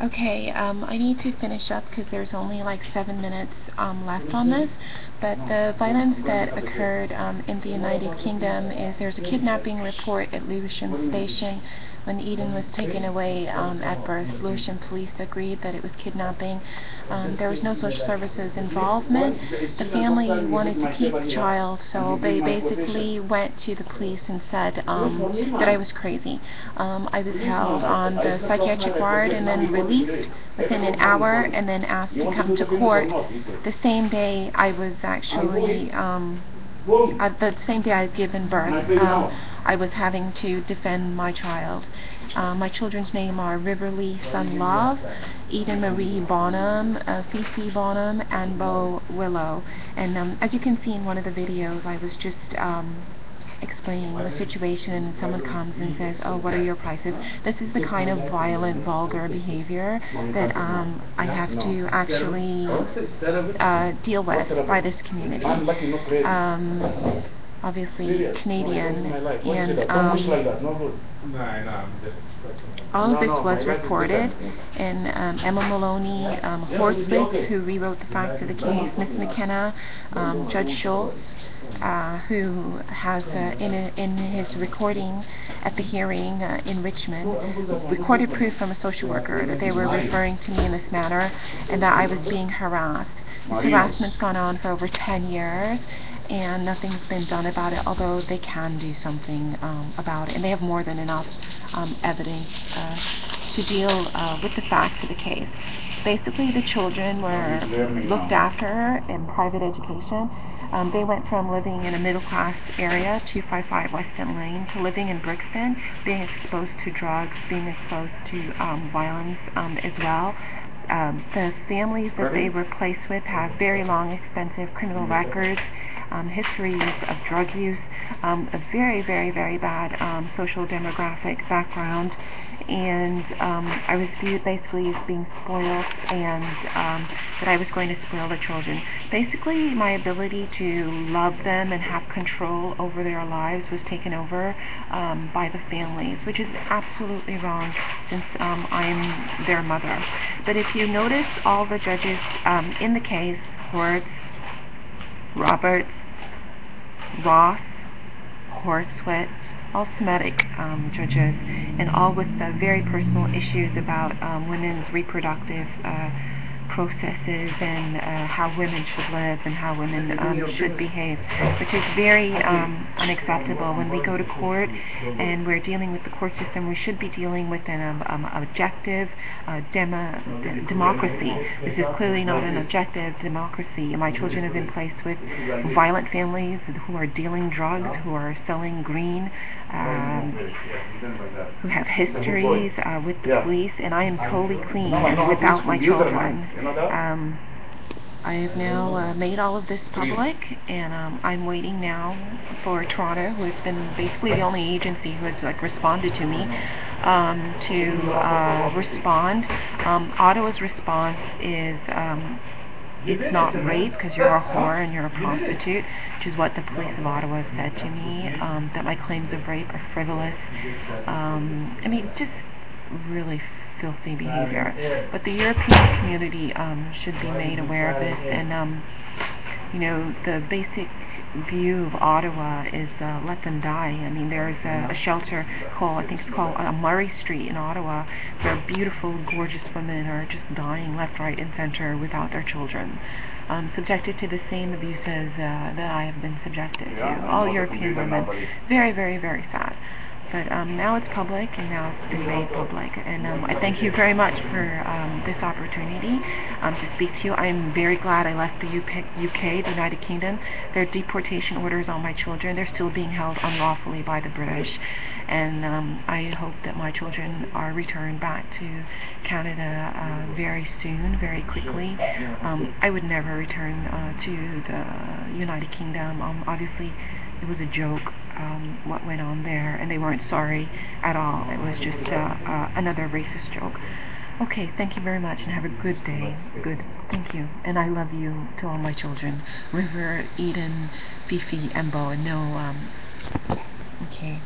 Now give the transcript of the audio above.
Okay, I need to finish up because there's only like 7 minutes left on this, but the violence that occurred in the United Kingdom is there's a kidnapping report at Lewisham Station when Eden was taken away at birth. Lewisham police agreed that it was kidnapping. There was no social services involvement. The family wanted to keep the child, so they basically went to the police and said that I was crazy. I was held on the psychiatric ward and then released within an hour and then asked to come to court the same day I was actually the same day I had given birth. I was having to defend my child. My children's name are Riverly Sun Love, Eden Marie Bonham, Fifi Bonham, and Bo Willow. And as you can see in one of the videos, I was just explaining the situation, and someone comes and says, oh, what are your prices? This is the kind of violent, vulgar behavior that I have to actually deal with by this community. Obviously Canadian, and all of this was reported, and Emma Maloney, Hortwitz, who rewrote the facts of the case, Miss McKenna, Judge Schultz, who has in his recording at the hearing in Richmond, recorded proof from a social worker that they were referring to me in this manner and that I was being harassed. This harassment's gone on for over 10 years, and nothing's been done about it, although they can do something about it, and they have more than enough evidence to deal with the facts of the case. Basically, the children were looked after in private education. They went from living in a middle-class area, 255 Weston Lane, to living in Brixton, being exposed to drugs, being exposed to violence as well. The families that they were placed with have very long, expensive criminal records, histories of drug use, a very, very, very bad social demographic background, and I was viewed basically as being spoiled, and that I was going to spoil the children. Basically, my ability to love them and have control over their lives was taken over by the families, which is absolutely wrong since I'm their mother. But if you notice, all the judges in the case, Hortz, Roberts, Ross, Hortwitz, all Semitic judges, and all with very personal issues about women's reproductive processes and how women should live and how women should behave, which is very unacceptable. When we go to court and we're dealing with the court system, we should be dealing with an objective democracy. This is clearly not an objective democracy. My children have been placed with violent families who are dealing drugs, who are selling green, who have histories with the police, and I am totally clean and without my children. I have now made all of this public, and I'm waiting now for Toronto, who has been basically the only agency who has responded to me, to respond. Ottawa's response is it's not rape because you're a whore and you're a prostitute, which is what the police of Ottawa have said to me, that my claims of rape are frivolous. I mean, just really filthy behavior. But the European community should be made aware of this, and you know, the basic view of Ottawa is let them die. I mean, there's a shelter called, I think it's called Murray Street in Ottawa, where beautiful, gorgeous women are just dying left, right, and center without their children, subjected to the same abuses that I have been subjected to. All European women. Very, very, very sad. But now it's public, and now it's been made public, and I thank you very much for this opportunity to speak to you. I'm very glad I left the UK, the United Kingdom. There are deportation orders on my children. They're still being held unlawfully by the British, and I hope that my children are returned back to Canada very soon, very quickly. I would never return to the United Kingdom. Obviously, it was a joke, what went on there, and they weren't sorry at all. It was just another racist joke. Okay, thank you very much, and have a good day. Good, thank you. And I love you to all my children. River, Eden, Fifi, and Bo, and no, okay.